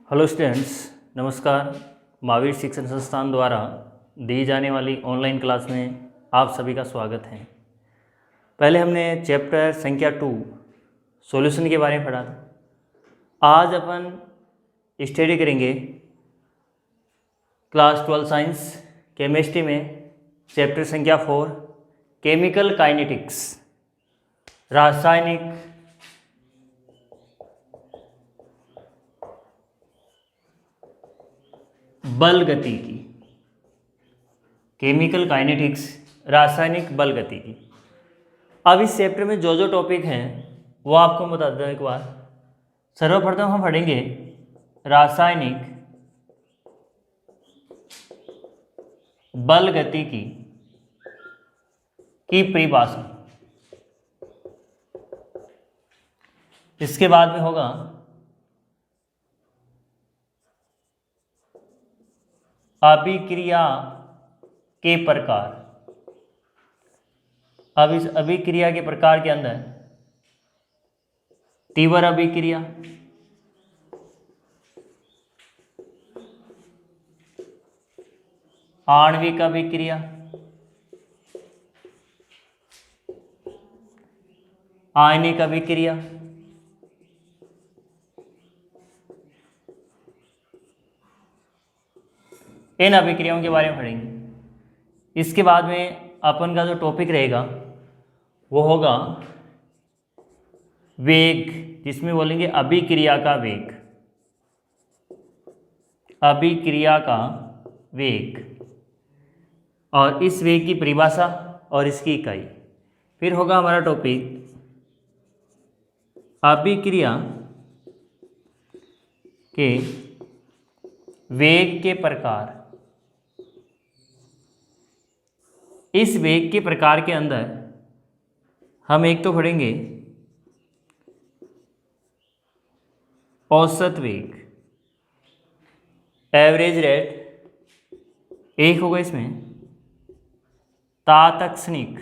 Hello students, नमस्कार। महावीर शिक्षण संस्थान द्वारा दी जाने वाली ऑनलाइन क्लास में आप सभी का स्वागत है। पहले हमने चैप्टर संख्या 2 सॉल्यूशन के बारे में पढ़ा था। आज अपन स्टडी करेंगे क्लास 12 साइंस केमिस्ट्री में चैप्टर संख्या 4 केमिकल काइनेटिक्स, रासायनिक बल गतिकी। केमिकल काइनेटिक्स, रासायनिक बल गतिकी। अब इस चैप्टर में जो जो टॉपिक हैं वो आपको बता देता हूं एक बार। सर्वप्रथम हम पढ़ेंगे रासायनिक बल गतिकी की परिभाषा। इसके बाद में होगा अभिक्रिया के प्रकार। अब इस अभिक्रिया के प्रकार के अंदर तीव्र अभिक्रिया, आणविक अभिक्रिया, आयनिक अभिक्रिया, इन अभिक्रियाओं के बारे में पढ़ेंगे। इसके बाद में अपन का जो टॉपिक रहेगा वो होगा वेग, जिसमें बोलेंगे अभिक्रिया का वेग, अभिक्रिया का वेग और इस वेग की परिभाषा और इसकी इकाई। फिर होगा हमारा टॉपिक अभिक्रिया के वेग के प्रकार। इस वेग के प्रकार के अंदर हम एक तो पढ़ेंगे औसत वेग, एवरेज रेट। एक होगा इसमें तात्क्षणिक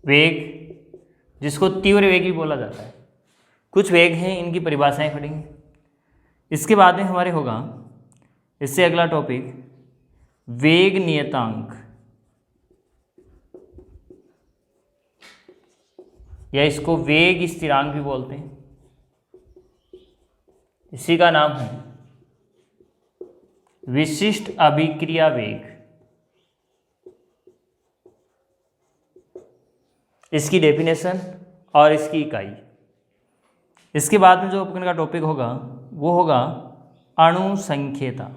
वेग, जिसको तीव्र वेग भी बोला जाता है। कुछ वेग हैं, इनकी परिभाषाएं पढ़ेंगे। इसके बाद में हमारे होगा इससे अगला टॉपिक वेग नियतांक, या इसको वेग स्थिरांक भी बोलते हैं। इसी का नाम है विशिष्ट अभिक्रिया वेग। इसकी डेफिनेशन और इसकी इकाई। इसके बाद में जो अपन का टॉपिक होगा वो होगा अणु संख्यता।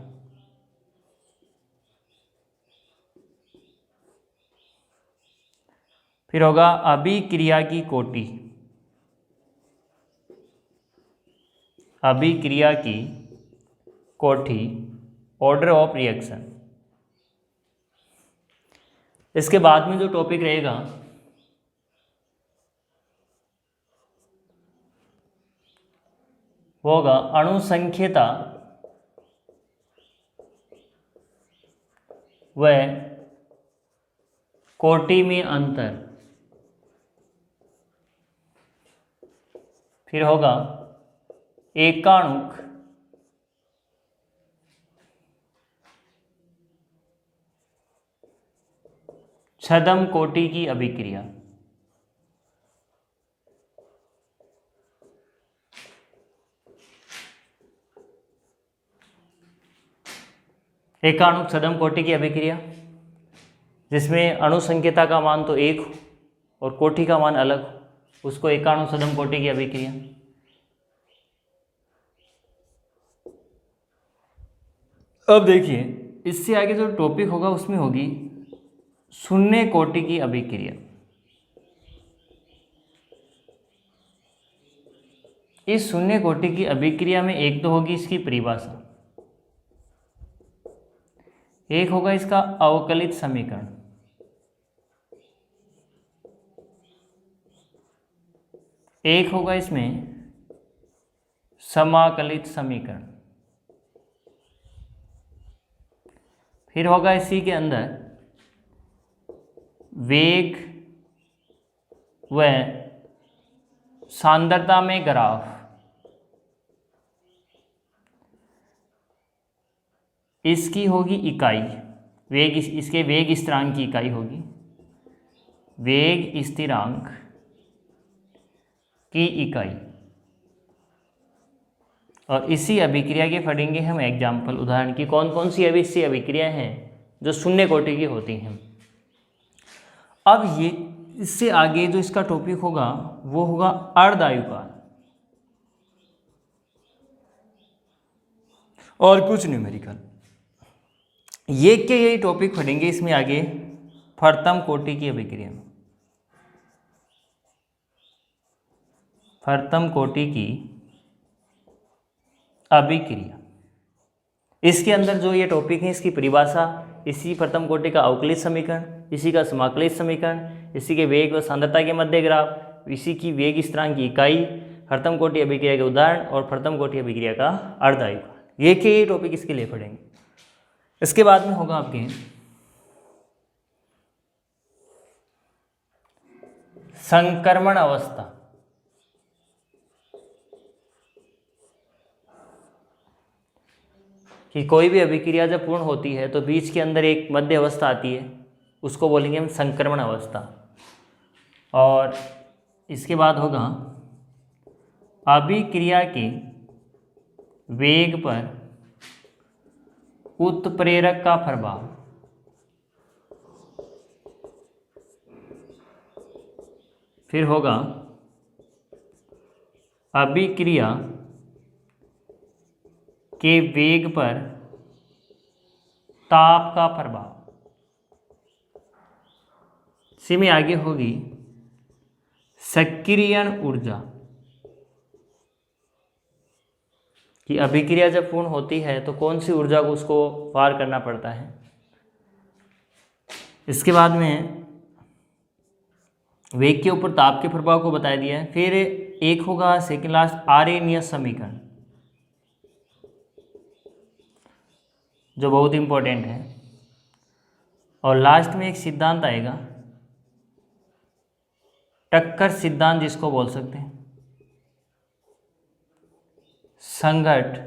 फिर होगा अभिक्रिया की कोटि, अभिक्रिया की कोटि, ऑर्डर ऑफ रिएक्शन। इसके बाद में जो टॉपिक रहेगा वो होगा अणु संख्यता व कोटि में अंतर। फिर होगा एकाणुक छद्म कोटि की अभिक्रिया। एकाणुक छद्म कोटि की अभिक्रिया, जिसमें अणु संख्यता का मान तो एक हो और कोटि का मान अलग हो, उसको एकाणु छद्म कोटि की अभिक्रिया। अब देखिए इससे आगे जो टॉपिक होगा उसमें होगी शून्य कोटि की अभिक्रिया। इस शून्य कोटि की अभिक्रिया में एक तो होगी इसकी परिभाषा, एक होगा इसका अवकलित समीकरण, एक होगा इसमें समाकलित समीकरण। फिर होगा इसी के अंदर वेग व सांद्रता में ग्राफ। इसकी होगी इकाई, वेग इसके वेग स्थिरांक की इकाई होगी, वेग स्थिरांक की इकाई। और इसी अभिक्रिया के पढ़ेंगे हम एग्जाम्पल, उदाहरण की कौन कौन सी ऐसी अभिक्रिया हैं जो शून्य कोटि की होती हैं। अब ये इससे आगे जो इसका टॉपिक होगा वो होगा अर्धआयुकाल और कुछ न्यूमेरिकल। ये के यही टॉपिक पढ़ेंगे इसमें आगे प्रथम कोटि की अभिक्रिया, प्रथम कोटि की अभिक्रिया। इसके अंदर जो ये टॉपिक है इसकी परिभाषा, इसी प्रथम कोटि का अवकलित समीकरण, इसी का समाकलित समीकरण, इसी के वेग व सांद्रता के मध्य ग्राफ, इसी की वेग स्थिरांक की इकाई, प्रथम कोटि अभिक्रिया के उदाहरण और प्रथम कोटि अभिक्रिया का अर्धआयुकाल, ये के टॉपिक इसके लिए पढ़ेंगे। इसके बाद में होगा आपके संक्रमण अवस्था। कि कोई भी अभिक्रिया जब पूर्ण होती है तो बीच के अंदर एक मध्य अवस्था आती है, उसको बोलेंगे हम संक्रमण अवस्था। और इसके बाद होगा अभिक्रिया के वेग पर उत्प्रेरक का प्रभाव। फिर होगा अभिक्रिया के वेग पर ताप का प्रभाव। इसी में आगे होगी सक्रियण ऊर्जा, कि अभिक्रिया जब पूर्ण होती है तो कौन सी ऊर्जा को उसको पार करना पड़ता है। इसके बाद में वेग के ऊपर ताप के प्रभाव को बता दिया है। फिर एक होगा सेकंड लास्ट आरेनियस समीकरण, जो बहुत इंपॉर्टेंट है। और लास्ट में एक सिद्धांत आएगा, टक्कर सिद्धांत जिसको बोल सकते हैं, संघट्ट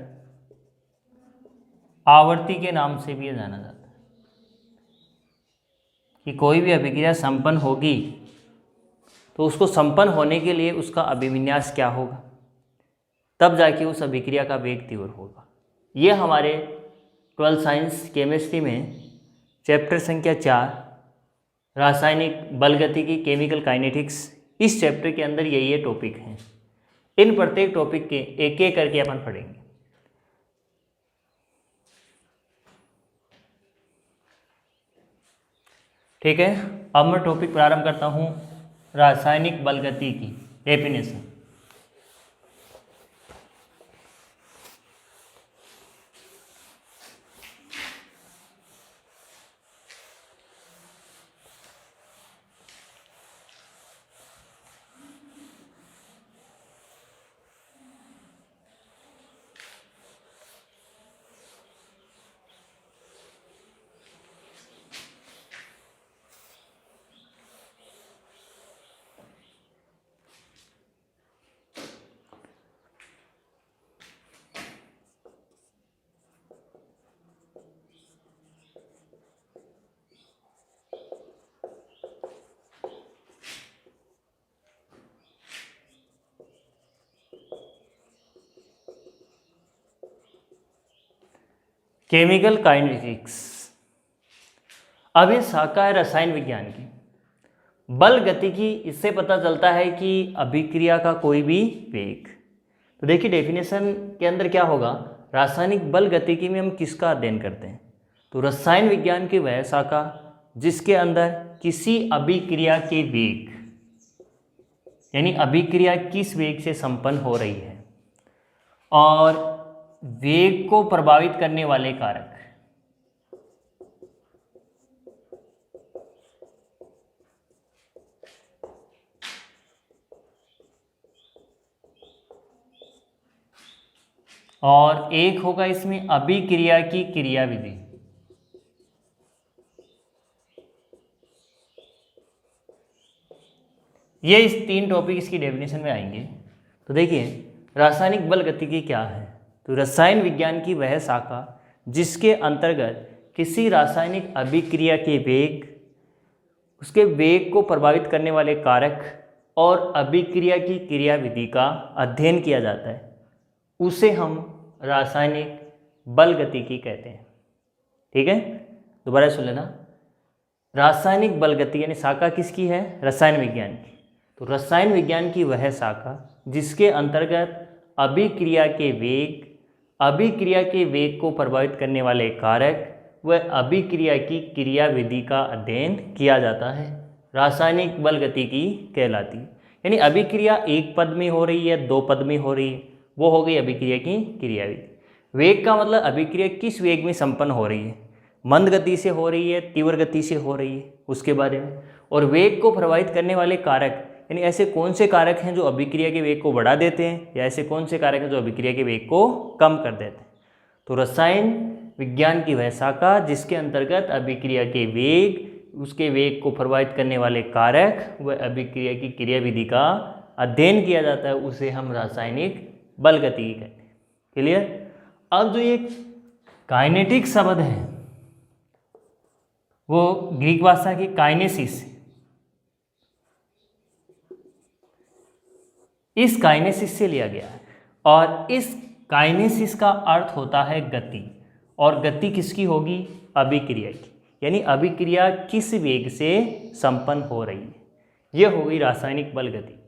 आवर्ती के नाम से भी जाना जाता है। कि कोई भी अभिक्रिया संपन्न होगी तो उसको संपन्न होने के लिए उसका अभिविन्यास क्या होगा, तब जाके उस अभिक्रिया का वेग तीव्र होगा। ये हमारे 12 साइंस केमिस्ट्री में चैप्टर संख्या 4 रासायनिक बलगतिकी केमिकल काइनेटिक्स, इस चैप्टर के अंदर ये टॉपिक हैं। इन प्रत्येक टॉपिक के एक एक करके अपन पढ़ेंगे। ठीक है, अब मैं टॉपिक प्रारंभ करता हूँ रासायनिक बलगतिकी डेफिनेशन। केमिकल काइनेटिक्स, अब ये शाखा है रसायन विज्ञान की। बल गतिकी, इससे पता चलता है कि अभिक्रिया का कोई भी वेग। तो देखिए डेफिनेशन के अंदर क्या होगा, रासायनिक बल गतिकी में हम किसका अध्ययन करते हैं, तो रसायन विज्ञान की वह शाखा जिसके अंदर किसी अभिक्रिया के वेग, यानी अभिक्रिया किस वेग से संपन्न हो रही है और वेग को प्रभावित करने वाले कारक, और एक होगा इसमें अभिक्रिया की क्रियाविधि। ये इस 3 टॉपिक इसकी डेफिनेशन में आएंगे। तो देखिए रासायनिक बल गतिकी क्या है, तो रसायन विज्ञान की वह शाखा जिसके अंतर्गत किसी रासायनिक अभिक्रिया के वेग, उसके वेग को प्रभावित करने वाले कारक और अभिक्रिया की क्रियाविधि का अध्ययन किया जाता है, उसे हम रासायनिक बल गतिकी कहते हैं। ठीक है, दोबारा सुन लेना। रासायनिक बल गति यानी शाखा किसकी है? रसायन विज्ञान की। तो रसायन विज्ञान की वह शाखा जिसके अंतर्गत अभिक्रिया के वेग को प्रभावित करने वाले कारक व अभिक्रिया की क्रियाविधि का अध्ययन किया जाता है, रासायनिक बल गतिकी कहलाती है। यानी अभिक्रिया एक पद में हो रही है, दो पद में हो रही है, वो हो गई अभिक्रिया की क्रियाविधि। वेग का मतलब अभिक्रिया किस वेग में संपन्न हो रही है, मंद गति से हो रही है, तीव्र गति से हो रही है, उसके बारे में। और वेग को प्रभावित करने वाले कारक यानी ऐसे कौन से कारक हैं जो अभिक्रिया के वेग को बढ़ा देते हैं, या ऐसे कौन से कारक हैं जो अभिक्रिया के वेग को कम कर देते हैं। तो रसायन विज्ञान की वह शाखा जिसके अंतर्गत अभिक्रिया के वेग, उसके वेग को प्रभावित करने वाले कारक व अभिक्रिया की क्रियाविधि का अध्ययन किया जाता है, उसे हम रासायनिक बल गतिकी कहते हैं। क्लियर? अब जो ये काइनेटिक शब्द है वो ग्रीक भाषा की काइनेसिस, इस काइनेसिस से लिया गया है। और इस काइनेसिस का अर्थ होता है गति, और गति किसकी होगी? अभिक्रिया की। यानी अभिक्रिया किस वेग से संपन्न हो रही है, यह होगी रासायनिक बल गति।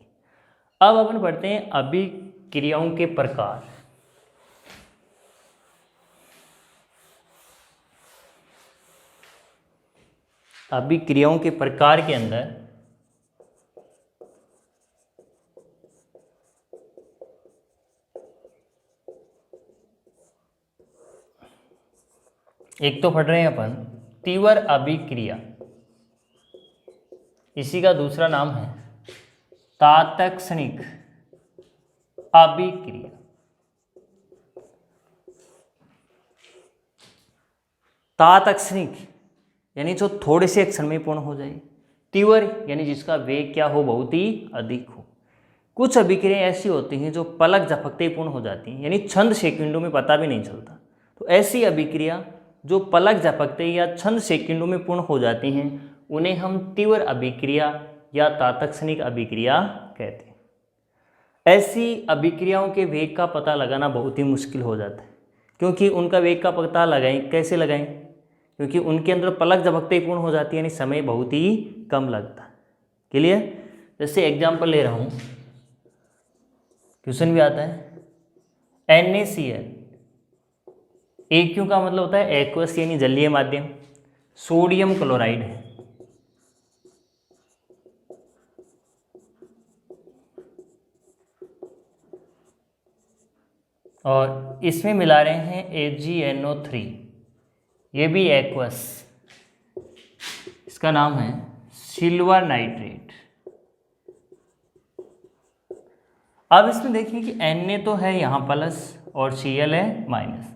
अब अपन पढ़ते हैं अभिक्रियाओं के प्रकार। अभिक्रियाओं के प्रकार के अंदर एक तो पढ़ रहे हैं अपन तीव्र अभिक्रिया, इसी का दूसरा नाम है तात्क्षणिक अभिक्रिया। तात्क्षणिक यानी जो थोड़े से क्षण में पूर्ण हो जाए, तीव्र यानी जिसका वेग क्या हो? बहुत ही अधिक हो। कुछ अभिक्रियाएं ऐसी होती हैं जो पलक झपकते ही पूर्ण हो जाती हैं, यानी चंद सेकंडों में पता भी नहीं चलता। तो ऐसी अभिक्रिया जो पलक झपकते या चंद सेकंडों में पूर्ण हो जाती हैं, उन्हें हम तीव्र अभिक्रिया या तात्क्षणिक अभिक्रिया कहते हैं। ऐसी अभिक्रियाओं के वेग का पता लगाना बहुत ही मुश्किल हो जाता है, क्योंकि उनका वेग का पता लगाएं कैसे लगाएं? क्योंकि उनके अंदर पलक झपकते ही पूर्ण हो जाती है, यानी समय बहुत ही कम लगता है। क्लियर? जैसे एग्जाम्पल ले रहा हूँ, क्वेश्चन भी आता है NaCl, AQ का मतलब होता है एक्वस यानी जलीय माध्यम, सोडियम क्लोराइड है। और इसमें मिला रहे हैं AgNO3, ये भी एक्वस, इसका नाम है सिल्वर नाइट्रेट। अब इसमें देखिए कि Na तो है यहाँ प्लस और Cl है माइनस,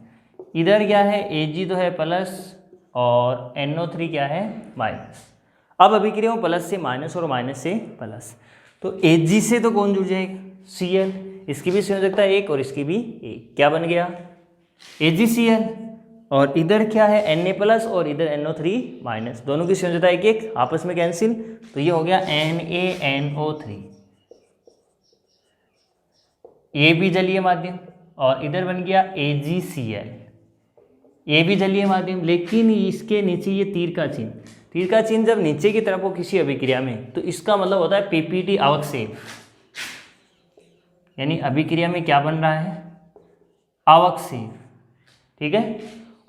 इधर क्या है Ag तो है प्लस और NO3 क्या है माइनस। अब अभिक्रिया प्लस से माइनस और माइनस से प्लस, तो Ag से तो कौन जुड़ जाएगा? Cl, इसकी भी संयोजकता एक और इसकी भी एक, क्या बन गया? AgCl। और इधर क्या है Na प्लस और इधर NO3 माइनस, दोनों की संयोजकता एक एक, आपस में कैंसिल, तो ये हो गया NaNO3। ये भी जलीय माध्यम और इधर बन गया AgCl, ये भी जलीय माध्यम। लेकिन इसके नीचे ये तीर का चिन्ह जब नीचे की तरफ हो किसी अभिक्रिया में, तो इसका मतलब होता है PPT अवक्षेप, यानी अभिक्रिया में क्या बन रहा है? अवक्षेप। ठीक है?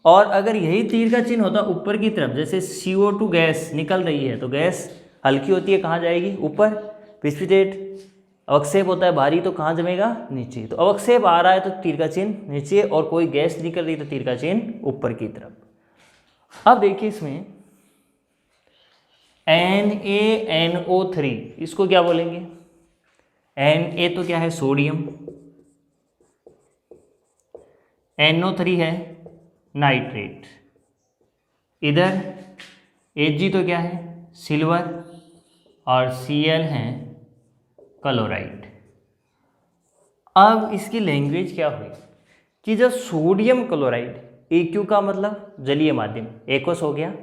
और अगर यही तीर का चिन्ह होता ऊपर की तरफ, जैसे CO2 गैस निकल रही है, तो गैस हल्की होती है, कहाँ जाएगी? ऊपर। प्रेसिपिटेट अवक्षेप होता है भारी, तो कहाँ जमेगा? नीचे। तो अवक्षेप आ रहा है तो तीर का चिन्ह नीचे, और कोई गैस निकल रही तो तीर का चिन्ह ऊपर की तरफ। अब देखिए इसमें NaNO3, इसको क्या बोलेंगे? Na तो क्या है? सोडियम, NO3 है नाइट्रेट, इधर Ag तो क्या है? सिल्वर, और Cl है क्लोराइड। अब इसकी लैंग्वेज क्या हुई कि जब सोडियम क्लोराइड AQ का मतलब जलीय माध्यम, एक्वस हो गया।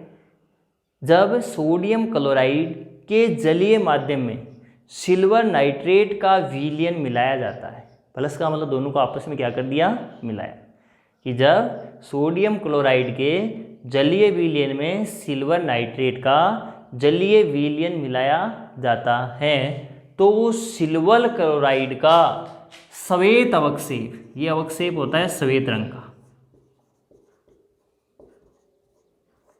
जब सोडियम क्लोराइड के जलीय माध्यम में सिल्वर नाइट्रेट का विलयन मिलाया जाता है, प्लस का मतलब दोनों को आपस में क्या कर दिया, मिलाया, कि जब सोडियम क्लोराइड के जलीय विलयन में सिल्वर नाइट्रेट का जलीय विलयन मिलाया जाता है तो सिल्वर क्लोराइड का श्वेत अवक्षेप, ये अवक्षेप होता है श्वेत रंग का,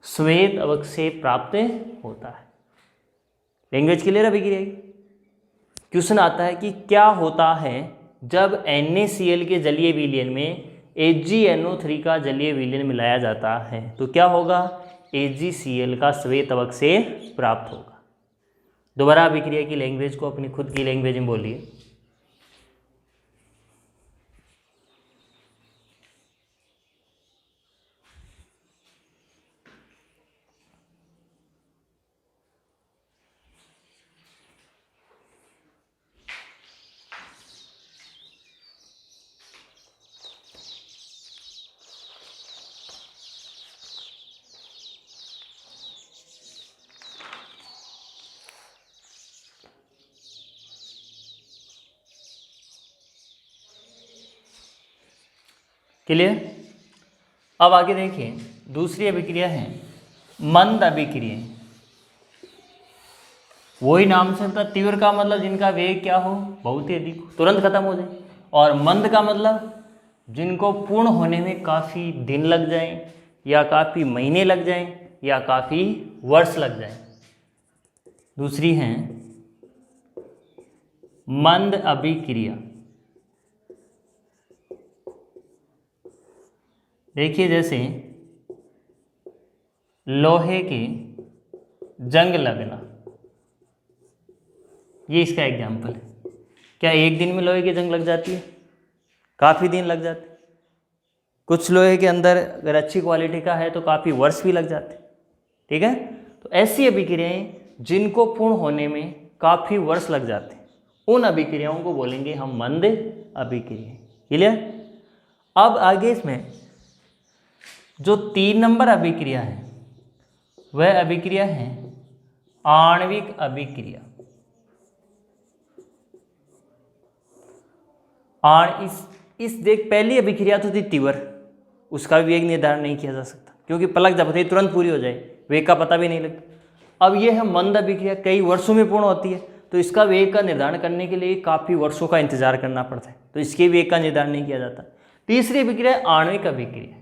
श्वेत अवक्षेप प्राप्त होता है। लैंग्वेज क्लियर है अभिक्रिया की? क्वेश्चन आता है कि क्या होता है जब NaCl के जलीय विलयन में AgNO3 का जलीय विलयन मिलाया जाता है, तो क्या होगा, AgCl का श्वेत अवक्षेप प्राप्त होगा। दोबारा अभिक्रिया की लैंग्वेज को अपनी खुद की लैंग्वेज में बोलिए। क्लियर? अब आगे देखिए, दूसरी अभिक्रिया है मंद अभिक्रिया। वही नाम से होता, तीव्र का मतलब जिनका वेग क्या हो, बहुत ही अधिक, तुरंत खत्म हो जाए, और मंद का मतलब जिनको पूर्ण होने में काफ़ी दिन लग जाएं, या काफ़ी महीने लग जाएं, या काफ़ी वर्ष लग जाएं। दूसरी है मंद अभिक्रिया। देखिए, जैसे लोहे के जंग लगना, ये इसका एग्जाम्पल है। क्या एक दिन में लोहे की जंग लग जाती है? काफ़ी दिन लग जाते। कुछ लोहे के अंदर अगर अच्छी क्वालिटी का है तो काफ़ी वर्ष भी लग जाते। ठीक है, तो ऐसी अभिक्रियाएं जिनको पूर्ण होने में काफ़ी वर्ष लग जाते, उन अभिक्रियाओं को बोलेंगे हम मंद अभिक्रिया। क्लियर? अब आगे इसमें जो 3 नंबर अभिक्रिया है वह अभिक्रिया है आणविक अभिक्रिया। इस देख, पहली अभिक्रिया तो थी तीव्र, उसका वेग निर्धारण नहीं किया जा सकता क्योंकि पलक जब होती तुरंत पूरी हो जाए, वेग का पता भी नहीं लगता। अब यह है मंद अभिक्रिया, कई वर्षों में पूर्ण होती है, तो इसका वेग का निर्धारण करने के लिए काफ़ी वर्षों का इंतजार करना पड़ता है, तो इसके वेग का निर्धारण नहीं किया जाता। तीसरी अभिक्रिया आणविक अभिक्रिया।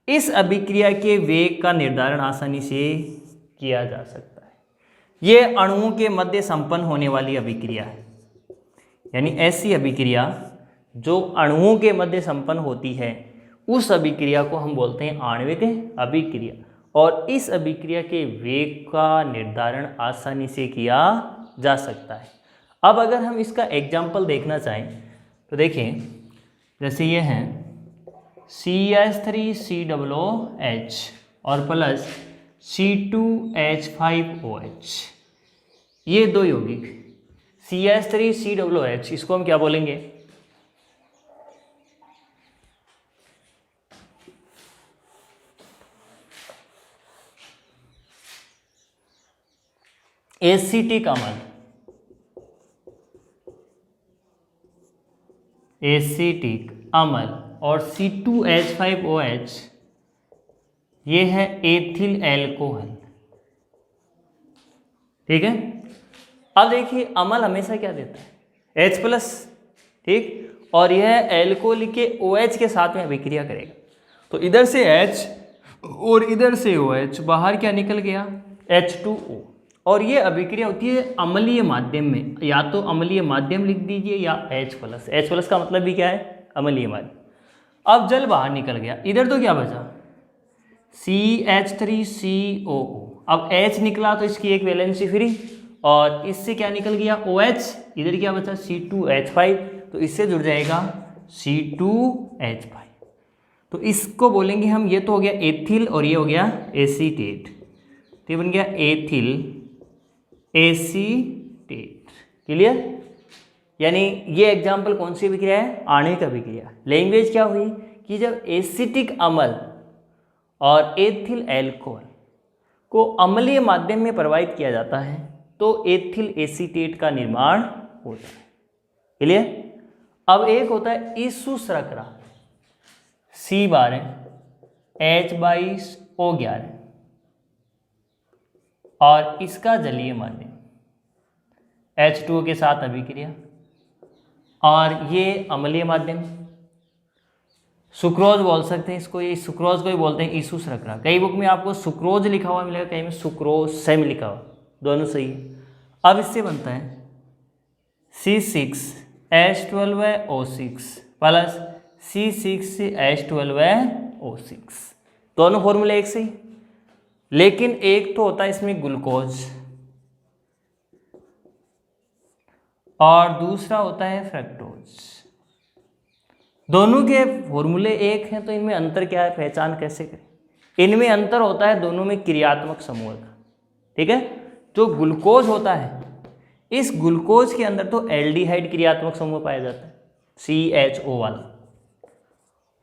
इस अभिक्रिया के वेग का निर्धारण आसानी से किया जा सकता है। यह अणुओं के मध्य संपन्न होने वाली अभिक्रिया है, यानी ऐसी अभिक्रिया जो अणुओं के मध्य संपन्न होती है उस अभिक्रिया को हम बोलते हैं आणविक अभिक्रिया, और इस अभिक्रिया के वेग का निर्धारण आसानी से किया जा सकता है। अब अगर हम इसका एग्जाम्पल देखना चाहें तो देखिए, जैसे ये है CH3COOH और प्लस C2H5OH, ये दो यौगिक CH3COOH, इसको हम क्या बोलेंगे, एसिटिक अम्ल, एसिटिक अम्ल, और C2H5OH ये है एथिल एल्कोहल। ठीक है, अब देखिए अम्ल हमेशा क्या देता है, H+, ठीक, और यह एल्कोहल के OH के साथ में अभिक्रिया करेगा, तो इधर से H और इधर से OH, बाहर क्या निकल गया, H2O, और ये अभिक्रिया होती है अम्लीय माध्यम में, या तो अम्लीय माध्यम लिख दीजिए या H+ का मतलब भी क्या है, अम्लीय माध्यम। अब जल बाहर निकल गया, इधर तो क्या बचा, CH3COO, अब H निकला तो इसकी एक वैलेंसी फ्री, और इससे क्या निकल गया, OH, इधर क्या बचा, C2H5, तो इससे जुड़ जाएगा C2H5, तो इसको बोलेंगे हम, ये तो हो गया एथिल और ये हो गया एसीटेट, तो ये बन गया एथिल एसीटेट। क्लियर? यानी ये एग्जाम्पल कौन सी अभिक्रिया है, आणविक अभिक्रिया। लैंग्वेज क्या हुई कि जब एसिटिक अम्ल और एथिल एल्कोहल को अम्लीय माध्यम में प्रवाहित किया जाता है तो एथिल एसीटेट का निर्माण होता है। क्लियर? अब एक होता है ईसु शर्करा C12H22O11 और इसका जलीय माध्यम H2O के साथ अभिक्रिया, और ये अम्लीय माध्यम सुक्रोज बोल सकते हैं इसको, ये सुक्रोज को ही बोलते हैं ईसु शर्करा। कई बुक में आपको सुक्रोज लिखा हुआ मिलेगा, कहीं में सुक्रोज सेम लिखा हुआ, दोनों सही है। अब इससे बनता है C6H12O6 प्लस C6H12O6, दोनों फॉर्मूले एक से ही, लेकिन एक तो होता है इसमें ग्लूकोज और दूसरा होता है फ्रक्टोज। दोनों के फॉर्मूले एक हैं तो इनमें अंतर क्या है, पहचान कैसे करें? इनमें अंतर होता है दोनों में क्रियात्मक समूह का। ठीक है, जो ग्लूकोज होता है इस ग्लूकोज के अंदर तो एल्डिहाइड क्रियात्मक समूह पाया जाता है CHO वाला,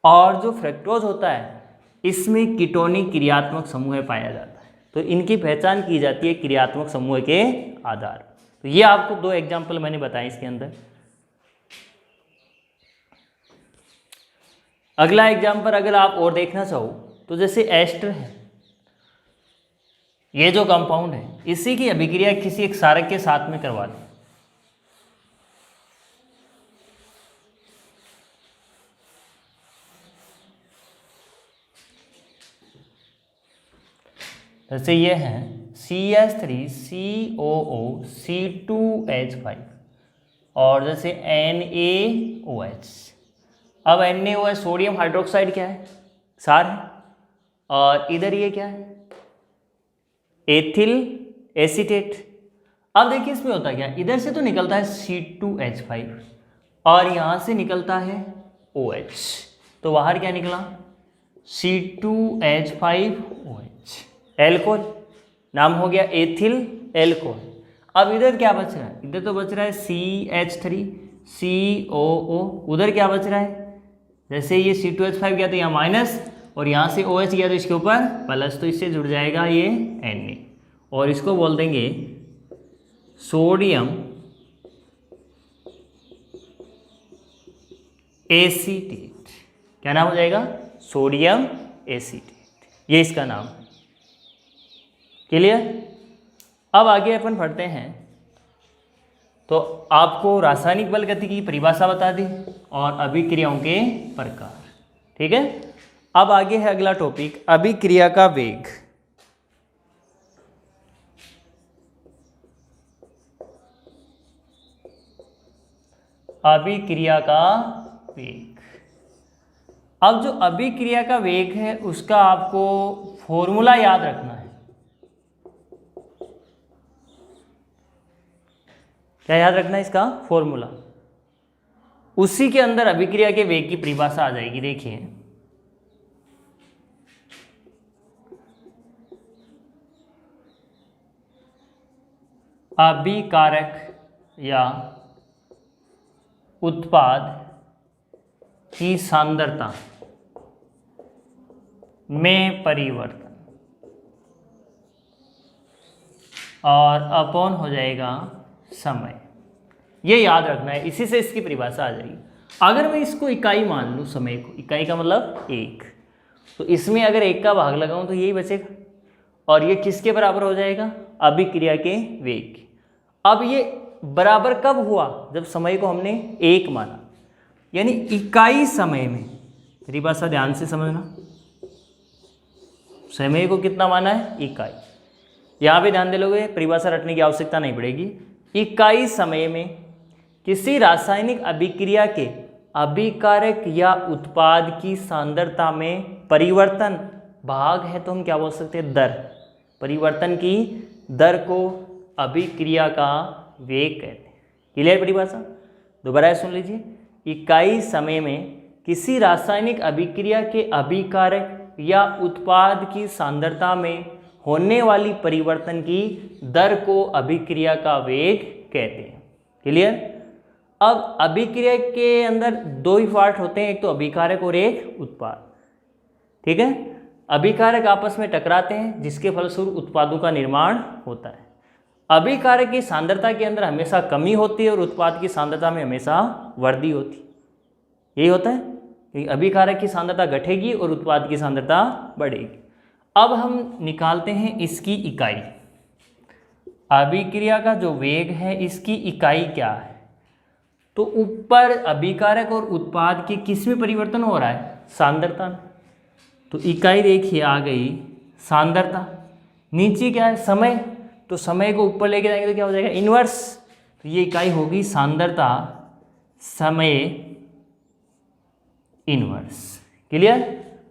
और जो फ्रक्टोज होता है इसमें कीटोनिक क्रियात्मक समूह पाया जाता है। तो इनकी पहचान की जाती है क्रियात्मक समूह के आधार पर। तो ये आपको दो एग्जाम्पल मैंने बताए इसके अंदर। अगला एग्जाम्पल अगर आप और देखना चाहो तो जैसे एस्टर है, ये जो कंपाउंड है इसी की अभिक्रिया किसी एक क्षारक के साथ में करवा दें, जैसे ये है CH3COOC2H5 और जैसे NaOH। अब NaOH सोडियम हाइड्रोक्साइड क्या है, क्षार है, और इधर ये क्या है, एथिल एसीटेट। अब देखिए इसमें होता क्या है, इधर से तो निकलता है C2H5 और यहाँ से निकलता है OH, तो बाहर क्या निकला C2H5OH, एल्कोहल, नाम हो गया एथिल एल्कोहल। अब इधर क्या बच रहा है, इधर तो बच रहा है CH3COO, उधर क्या बच रहा है, जैसे ये C2H5 गया तो यहाँ माइनस और यहाँ से OH गया तो इसके ऊपर प्लस, तो इससे जुड़ जाएगा ये Na और इसको बोल देंगे सोडियम एसीटेट। क्या नाम हो जाएगा, सोडियम एसीटेट, ये इसका नाम है। क्लियर? अब आगे अपन पढ़ते हैं, तो आपको रासायनिक बल गतिकी की परिभाषा बता दी और अभिक्रियाओं के प्रकार। ठीक है, अब आगे है अगला टॉपिक, अभिक्रिया का वेग। अभिक्रिया का वेग। अब जो अभिक्रिया का वेग है उसका आपको फॉर्मूला याद रखना है। क्या याद रखना है इसका फॉर्मूला, उसी के अंदर अभिक्रिया के वेग की परिभाषा आ जाएगी। देखिए अभिकारक या उत्पाद की सांद्रता में परिवर्तन और अपॉन हो जाएगा समय, ये याद रखना है, इसी से इसकी परिभाषा आ जाएगी। अगर मैं इसको इकाई मान लूँ, समय को इकाई का मतलब एक, तो इसमें अगर एक का भाग लगाऊं तो यही बचेगा और ये किसके बराबर हो जाएगा, अभिक्रिया के वेग। अब ये बराबर कब हुआ, जब समय को हमने एक माना, यानी इकाई समय में। परिभाषा ध्यान से समझना, समय को कितना माना है, इकाई। यहाँ पे ध्यान दे लोगे, परिभाषा रटने की आवश्यकता नहीं पड़ेगी। इकाई समय में किसी रासायनिक अभिक्रिया के अभिकारक या उत्पाद की सांद्रता में परिवर्तन, भाग है तो हम क्या बोल सकते हैं, दर। परिवर्तन की दर को अभिक्रिया का वेग कहते हैं। क्लियर परिभाषा? दोबारा सुन लीजिए, इकाई समय में किसी रासायनिक अभिक्रिया के अभिकारक या उत्पाद की सांद्रता में होने वाली परिवर्तन की दर को अभिक्रिया का वेग कहते हैं। क्लियर? अब अभिक्रिया के अंदर दो ही पार्ट होते हैं, एक तो अभिकारक और एक उत्पाद। ठीक है, अभिकारक आपस में टकराते हैं जिसके फलस्वरूप उत्पादों का निर्माण होता है। अभिकारक की सांद्रता के अंदर हमेशा कमी होती है और उत्पाद की सांद्रता में हमेशा वृद्धि होती है। यही होता है कि अभिकारक की सांद्रता घटेगी और उत्पाद की सांद्रता बढ़ेगी। अब हम निकालते हैं इसकी इकाई। अभिक्रिया का जो वेग है इसकी इकाई क्या है? तो ऊपर अभिकारक और उत्पाद के किस में परिवर्तन हो रहा है? सांद्रता में। तो इकाई देखिए आ गई सांद्रता। नीचे क्या है? समय। तो समय को ऊपर लेके जाएंगे तो क्या हो जाएगा? इनवर्स। तो ये इकाई होगी सांद्रता समय इनवर्स। क्लियर?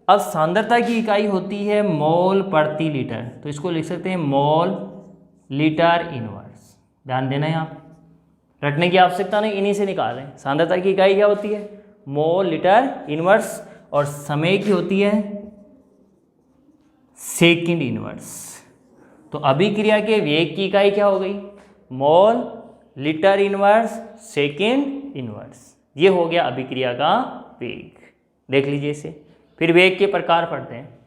अब सांद्रता की इकाई होती है मोल प्रति लीटर, तो इसको लिख सकते हैं मोल लीटर इनवर्स। ध्यान देना है, यहाँ रटने की आवश्यकता नहीं, इन्हीं से निकाल रहे हैं। सांद्रता की इकाई क्या होती है? Mole litre inverse. और समय की होती है सेकंड इनवर्स। तो अभिक्रिया के वेग की इकाई क्या हो गई? Mole litre inverse second inverse. ये हो गया अभिक्रिया का वेग। देख लीजिए इसे। फिर वेग के प्रकार पढ़ते हैं।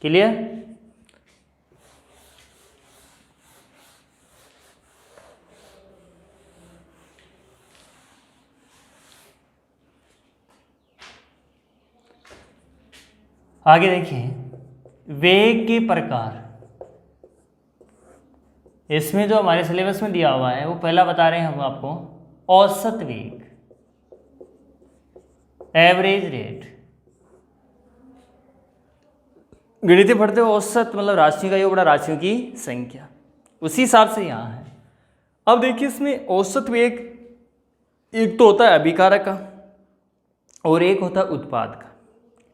क्लियर? आगे देखिए वेग के प्रकार। इसमें जो हमारे सिलेबस में दिया हुआ है वो पहला बता रहे हैं हम आपको, औसत वेग, एवरेज रेट। गणित पढ़ते हो औसत मतलब राशियों का योग बड़ा राशियों की संख्या, उसी हिसाब से यहाँ है। अब देखिए इसमें औसत वेग एक तो होता है अभिकारक का और एक होता है उत्पाद का।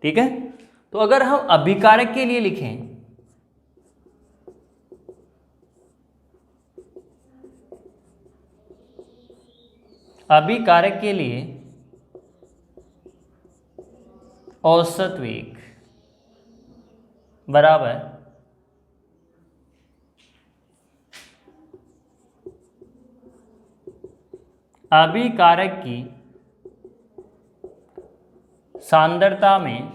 ठीक है? तो अगर हम अभिकारक के लिए लिखें, अभिकारक के लिए औसत वेग बराबर अभिकारक की सांद्रता में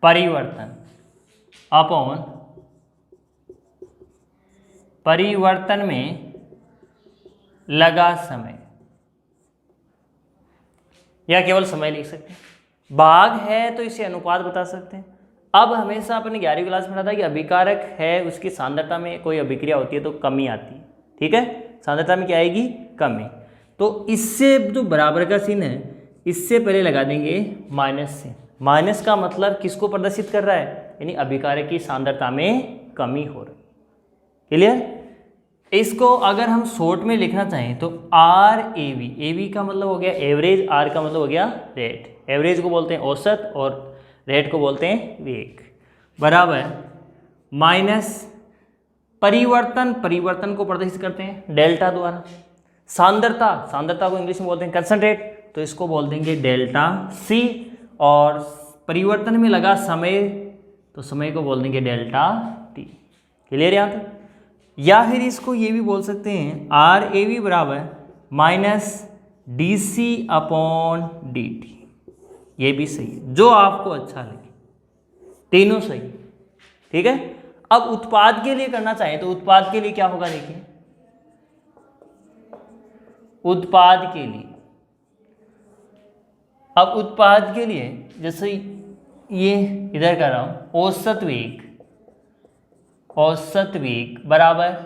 परिवर्तन अपॉन परिवर्तन में लगा समय, या केवल समय लिख सकते हैं। भाग है तो इसे अनुपात बता सकते हैं। अब हमेशा अपने 11वीं क्लास में पढ़ा था कि अभिकारक है उसकी सांद्रता में कोई अभिक्रिया होती है तो कमी आती है। ठीक है? सांद्रता में क्या आएगी? कमी। तो इससे जो बराबर का चिन्ह है इससे पहले लगा देंगे माइनस से। माइनस का मतलब किसको प्रदर्शित कर रहा है? यानी अभिकारक की सांद्रता में कमी हो रही। क्लियर? इसको अगर हम शॉर्ट में लिखना चाहें तो R A V, A V का मतलब हो गया एवरेज, आर का मतलब हो गया रेट। एवरेज को बोलते हैं औसत और रेट को बोलते हैं वेग, बराबर माइनस परिवर्तन, परिवर्तन को प्रदर्शित करते हैं डेल्टा द्वारा। सांद्रता, सांद्रता को इंग्लिश में बोलते हैं कंसंट्रेट, तो इसको बोल देंगे डेल्टा सी। और परिवर्तन में लगा समय, तो समय को बोल देंगे डेल्टा टी। क्लियर यहाँ तक? या फिर इसको ये भी बोल सकते हैं आर ए वी बराबर minus D C upon D T. ये भी सही है, जो आपको अच्छा लगे, तीनों सही। ठीक है? अब उत्पाद के लिए करना चाहें तो उत्पाद के लिए क्या होगा? देखिए उत्पाद के लिए, अब उत्पाद के लिए जैसे ये इधर कर रहा हूं, औसत वेग, औसत वेग बराबर,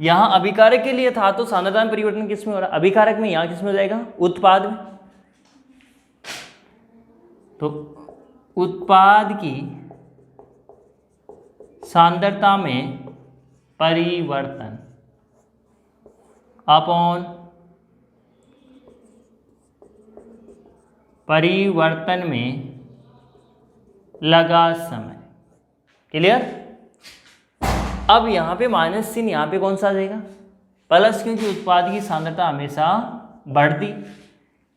यहां अभिकारक के लिए था तो सांद्रता में परिवर्तन किस में हो रहा है? अभिकारक में। यहां किस में हो जाएगा? उत्पाद में। तो उत्पाद की सांद्रता में परिवर्तन अपॉन परिवर्तन में लगा समय। क्लियर। अब यहाँ पे माइनस चिन्ह यहाँ पे कौन सा आ जाएगा, प्लस, क्योंकि उत्पाद की सांद्रता हमेशा बढ़ती।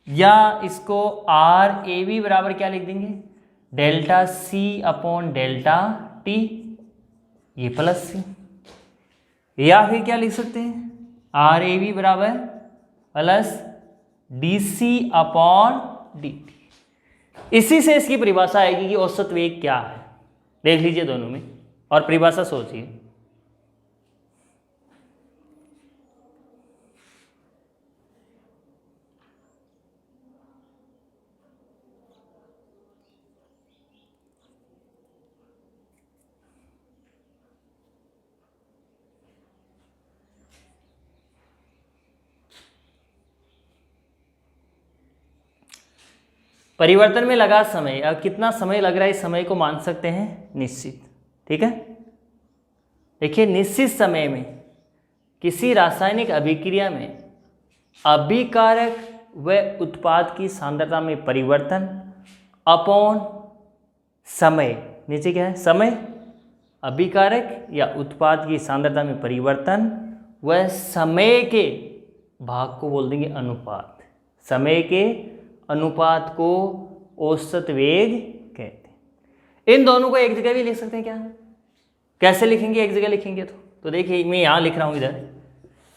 या इसको आर ए बी बराबर क्या लिख देंगे, delta C upon delta T, ये प्लस सी। या फिर क्या लिख सकते हैं, आर ए बी बराबर plus D C upon D T. इसी से इसकी परिभाषा आएगी कि औसत वेग क्या है। देख लीजिए दोनों में और परिभाषा सोचिए। परिवर्तन में लगा समय, अब कितना समय लग रहा है इस समय को मान सकते हैं निश्चित। ठीक है, देखिए निश्चित समय में किसी रासायनिक अभिक्रिया में अभिकारक व उत्पाद की सांद्रता में परिवर्तन अपॉन समय, नीचे क्या है समय, अभिकारक या उत्पाद की सांद्रता में परिवर्तन व समय के भाग को बोल देंगे अनुपात। समय के अनुपात को औसत वेग कहते हैं। इन दोनों को एक जगह भी लिख सकते हैं क्या, कैसे लिखेंगे एक जगह लिखेंगे तो देखिए मैं यहाँ लिख रहा हूँ इधर,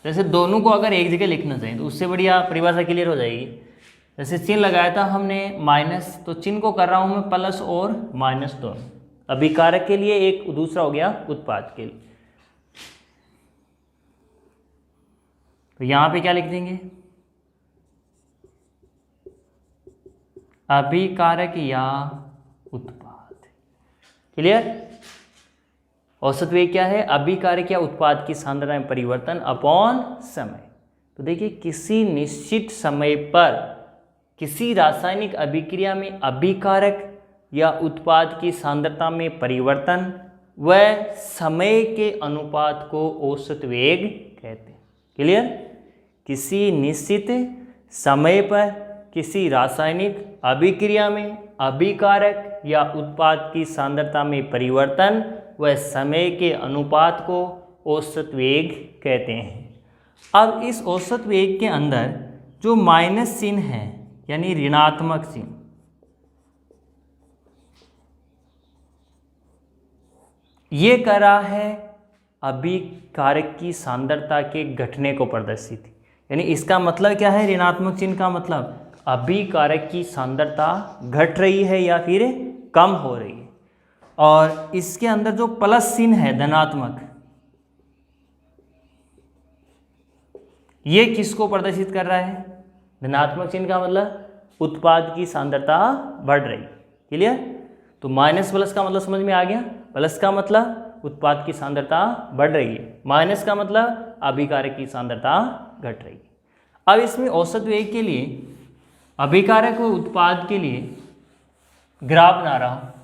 जैसे दोनों को अगर एक जगह लिखना चाहिए तो उससे बढ़िया परिभाषा क्लियर हो जाएगी। जैसे चिन्ह लगाया था हमने माइनस, तो चिन्ह को कर रहा हूँ मैं प्लस और माइनस दोनों, अभिकारक के लिए एक, दूसरा हो गया उत्पाद के लिए। तो यहाँ पे क्या लिख देंगे, अभिकारक या उत्पाद। क्लियर। औसत वेग क्या है, अभिकारक या उत्पाद की सांद्रता में परिवर्तन अपॉन समय। तो देखिए किसी निश्चित समय पर किसी रासायनिक अभिक्रिया में अभिकारक या उत्पाद की सांद्रता में परिवर्तन व समय के अनुपात को औसत वेग कहते हैं। क्लियर। किसी निश्चित समय पर किसी रासायनिक अभिक्रिया में अभिकारक या उत्पाद की सांद्रता में परिवर्तन व समय के अनुपात को औसत वेग कहते हैं। अब इस औसत वेग के अंदर जो माइनस चिन्ह है यानी ऋणात्मक चिन्ह, ये कर रहा है अभिकारक की सांद्रता के घटने को प्रदर्शित। यानी इसका मतलब क्या है, ऋणात्मक चिन्ह का मतलब अभिकारक की सांद्रता घट रही है या फिर कम हो रही है। और इसके अंदर जो प्लस चिन्ह है धनात्मक, ये किसको प्रदर्शित कर रहा है, धनात्मक चिन्ह का मतलब उत्पाद की सांद्रता बढ़ रही। क्लियर। तो माइनस प्लस का मतलब समझ में आ गया, प्लस का मतलब उत्पाद की सांद्रता बढ़ रही है, माइनस का मतलब अभिकारक की सांद्रता घट रही है। अब इसमें औसत वेग के लिए अभिकारक और उत्पाद के लिए ग्राफ बना रहा हूं।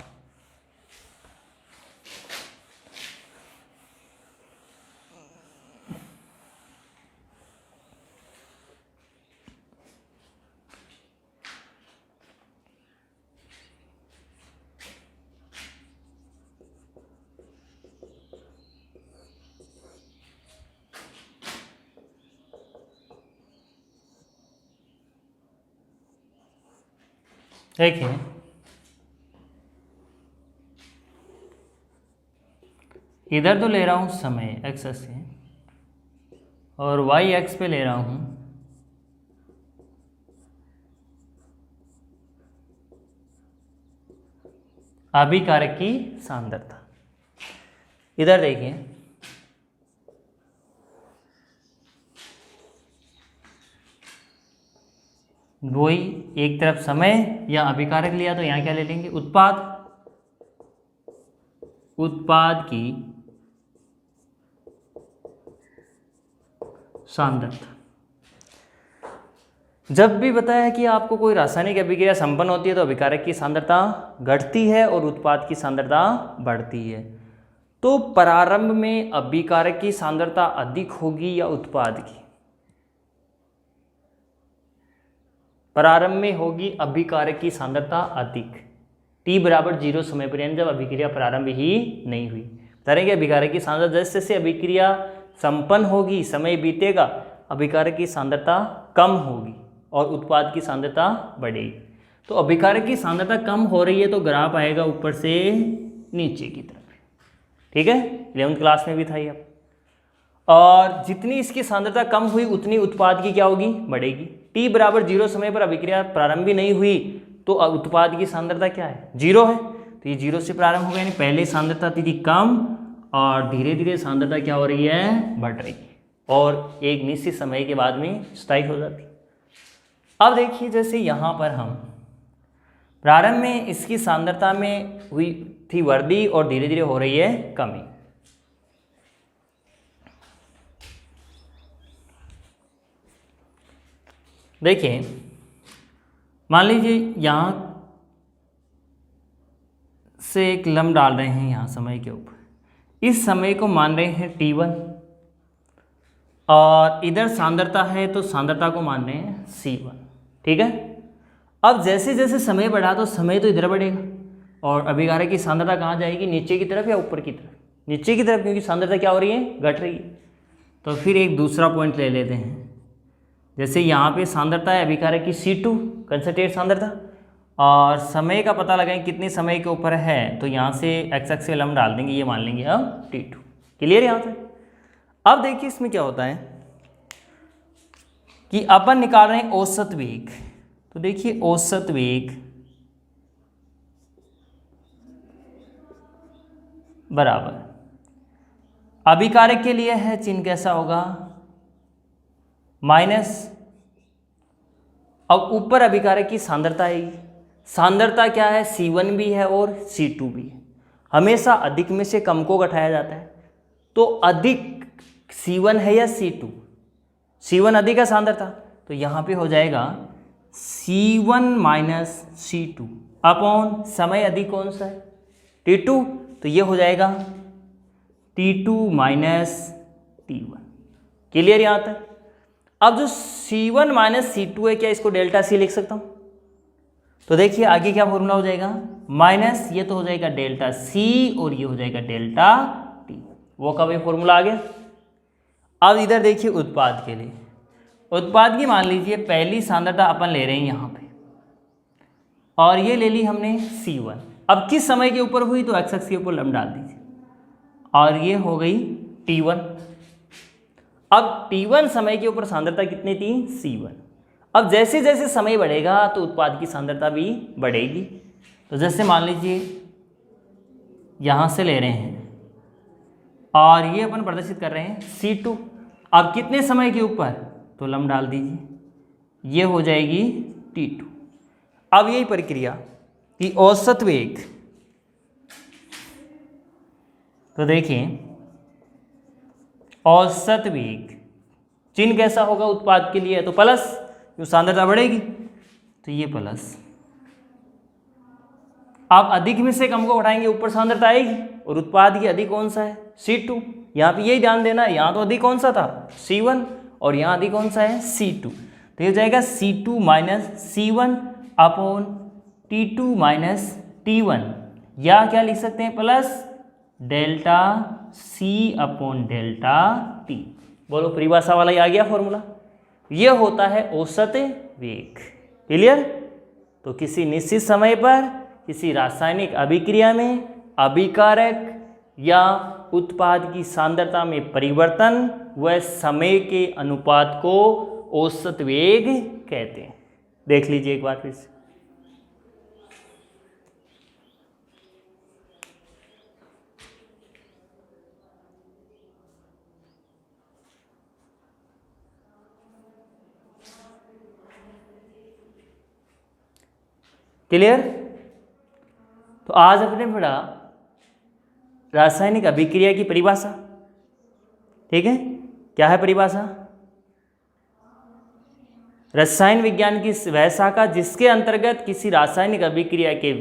देखिए इधर तो ले रहा हूँ समय एक्स से और वाई एक्स पे ले रहा हूँ अभिकारक की सांद्रता। इधर देखिए वही एक तरफ समय या अभिकारक लिया तो यहाँ क्या ले लेंगे, उत्पाद की सांद्रता। जब भी बताया कि आपको कोई रासायनिक अभिक्रिया संपन्न होती है तो अभिकारक की सांद्रता घटती है और उत्पाद की सांद्रता बढ़ती है। तो प्रारंभ में अभिकारक की सांद्रता अधिक होगी या उत्पाद की, प्रारंभ में होगी अभिकारक की सांद्रता अधिक। t बराबर 0 समय पर, यानी जब अभिक्रिया प्रारंभ ही नहीं हुई। बता रहे कि अभिकारक की सांद्रता जैसे जैसे अभिक्रिया संपन्न होगी, समय बीतेगा, अभिकारक की सांद्रता कम होगी और उत्पाद की सांद्रता बढ़ेगी। तो अभिकारक की सांद्रता कम हो रही है तो ग्राफ आएगा ऊपर से नीचे की तरफ, ठीक है, 11वीं क्लास में भी था ये। अब और जितनी इसकी सांद्रता कम हुई उतनी उत्पाद की क्या होगी, बढ़ेगी। t बराबर 0 समय पर अभिक्रिया प्रारंभ भी नहीं हुई तो उत्पाद की सांद्रता क्या है, 0 है, तो ये 0 से प्रारंभ हो गया, यानी पहले सांद्रता थी कम और धीरे धीरे सांद्रता क्या हो रही है, बढ़ रही है और एक निश्चित समय के बाद में स्थायी हो जाती है। अब देखिए जैसे यहाँ पर हम प्रारंभ में इसकी सांद्रता में हुई थी वृद्धि और धीरे धीरे हो रही है कमी। देखिए मान लीजिए यहाँ से एक लंब डाल रहे हैं यहाँ समय के ऊपर, इस समय को मान रहे हैं t1 और इधर सांद्रता है तो सांद्रता को मान रहे हैं c1, ठीक है। अब जैसे जैसे समय बढ़ा तो समय तो इधर बढ़ेगा और अभिकारक की सांद्रता कहाँ जाएगी, नीचे की तरफ या ऊपर की तरफ, नीचे की तरफ, क्योंकि सांद्रता क्या हो रही है, घट रही है। तो फिर एक दूसरा पॉइंट ले लेते हैं, जैसे यहाँ पे सांद्रता है अभिकारक की C2 कंसंट्रेट सांद्रता और समय का पता लगाएं कितने समय के ऊपर है, तो यहाँ से एक्स एक्स से लंब डाल देंगे, ये मान लेंगे अब T2। क्लियर यहाँ से। अब देखिए इसमें क्या होता है कि अपन निकाल रहे हैं औसत वेग, तो देखिए औसत वेग बराबर अभिकारक के लिए है चिन्ह कैसा होगा, माइनस, अब ऊपर अभिकारक की सांद्रता आएगी, सांद्रता क्या है, C1 भी है और C2 भी है, हमेशा अधिक में से कम को घटाया जाता है, तो अधिक C1 है या C2, C1 अधिक है सांद्रता, तो यहाँ पे हो जाएगा C1 माइनस C2 अपॉन समय अधिक कौन सा है, T2, तो ये हो जाएगा T2 माइनस T1। क्लियर यहाँ तक। अब जो C1 माइनस C2 है, क्या इसको डेल्टा C लिख सकता हूँ, तो देखिए आगे क्या फॉर्मूला हो जाएगा, माइनस ये तो हो जाएगा डेल्टा C और ये हो जाएगा डेल्टा T, वो का भी फॉर्मूला आ गया। अब इधर देखिए उत्पाद के लिए, उत्पाद की मान लीजिए पहली सांद्रता अपन ले रहे हैं यहाँ पे और ये ले ली हमने C1, अब किस समय के ऊपर हुई, तो एक्स एक्स के ऊपर लंब डाल दीजिए और ये हो गई T1। अब T1 समय के ऊपर सांद्रता कितनी थी, C1। अब जैसे जैसे समय बढ़ेगा तो उत्पाद की सांद्रता भी बढ़ेगी, तो जैसे मान लीजिए यहाँ से ले रहे हैं और ये अपन प्रदर्शित कर रहे हैं C2, अब कितने समय के ऊपर, तो लंब डाल दीजिए, ये हो जाएगी T2। अब यही प्रक्रिया कि औसत वेग, तो देखिए औसत वेग चिन्ह कैसा होगा उत्पाद के लिए, तो प्लस, जो सांद्रता बढ़ेगी तो ये प्लस। आप अधिक में से कम को उठाएंगे ऊपर सांद्रता आएगी और उत्पाद की अधिक कौन सा है, C2। यहाँ पे यही ध्यान देना है, यहाँ तो अधिक कौन सा था, C1 और यहाँ अधिक कौन सा है, C2, तो ये हो जाएगा C2 minus C1 upon T2 minus T1, या क्या लिख सकते हैं, plus delta C upon delta T। बोलो परिभाषा वाला ही आ गया फॉर्मूला, ये होता है औसत वेग। क्लियर। तो किसी निश्चित समय पर किसी रासायनिक अभिक्रिया में अभिकारक या उत्पाद की सांद्रता में परिवर्तन व समय के अनुपात को औसत वेग कहते हैं। देख लीजिए एक बार फिर से। क्लियर। तो आज अपने पढ़ा रासायनिक अभिक्रिया की परिभाषा। ठीक है, क्या है परिभाषा? रसायन विज्ञान की वह शाखा जिसके अंतर्गत किसी रासायनिक अभिक्रिया के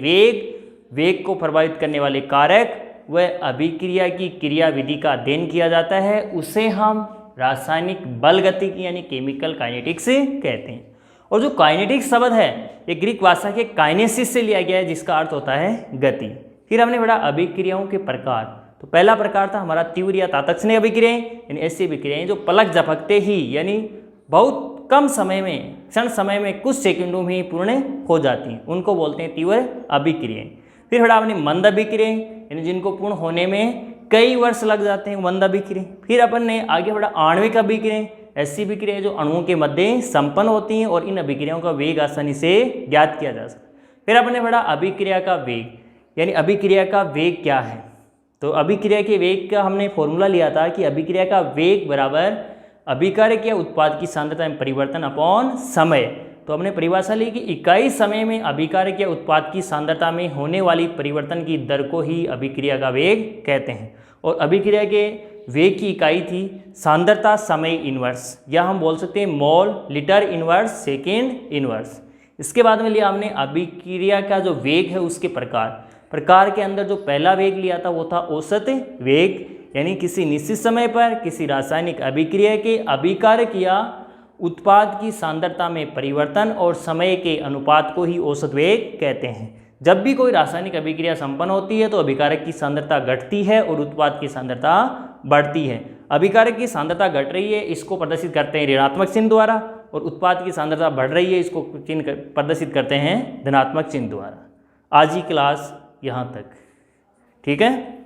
वेग को प्रभावित करने वाले कारक व अभिक्रिया की क्रिया विधि का अध्ययन किया जाता है, उसे हम रासायनिक बल गतिकी यानी केमिकल काइनेटिक्स कहते हैं। और जो काइनेटिक शब्द है ये ग्रीक भाषा के काइनेसिस से लिया गया है, जिसका अर्थ होता है गति। फिर हमने पढ़ा अभिक्रियाओं के प्रकार। तो पहला प्रकार था हमारा तीव्र या तात्क्षणिक अभिक्रियाएं, यानी ऐसी अभिक्रियाएं जो पलक झपकते ही यानी बहुत कम समय में, क्षण समय में, कुछ सेकंडों में ही पूर्ण हो जाती हैं, उनको बोलते हैं तीव्र अभिक्रियाएं। फिर पढ़ा हमने मंद अभिक्रियाएं, यानी जिनको पूर्ण होने में कई वर्ष लग जाते हैं, मंद अभिक्रियाएं। फिर अपन ने आगे बढ़ा आणविक अभिक्रियाएं, ऐसी अभिक्रियाएं जो अणुओं के मध्य संपन्न होती हैं और इन अभिक्रियाओं का वेग आसानी से ज्ञात किया जा सकता है। फिर अपन ने पढ़ा अभिक्रिया का वेग, यानी अभिक्रिया का वेग क्या है। तो अभिक्रिया के वेग का हमने फॉर्मूला लिया था कि अभिक्रिया का वेग बराबर अभिकारक या उत्पाद की सांद्रता में परिवर्तन अपॉन समय। तो हमने परिभाषा ली कि इकाई समय में अभिकारक या उत्पाद की सांद्रता में होने वाली परिवर्तन की दर को ही अभिक्रिया का वेग कहते हैं। और अभिक्रिया के वेग की इकाई थी सांद्रता समय इनवर्स, या हम बोल सकते हैं mole litre inverse second inverse. इसके बाद में लिया हमने अभिक्रिया का जो वेग है उसके प्रकार के अंदर जो पहला वेग लिया था वो था औसत वेग, यानी किसी निश्चित समय पर किसी रासायनिक अभिक्रिया के अभिकारक या उत्पाद की सांद्रता में परिवर्तन और समय के अनुपात को ही औसत वेग कहते हैं। जब भी कोई रासायनिक अभिक्रिया संपन्न होती है तो अभिकारक की सांद्रता घटती है और उत्पाद की सांद्रता बढ़ती है। अभिकारक की सांद्रता घट रही है, इसको प्रदर्शित करते हैं ऋणात्मक चिन्ह द्वारा, और उत्पाद की सांद्रता बढ़ रही है, इसको चिन्ह प्रदर्शित करते हैं धनात्मक चिन्ह द्वारा। आज की क्लास यहाँ तक, ठीक है।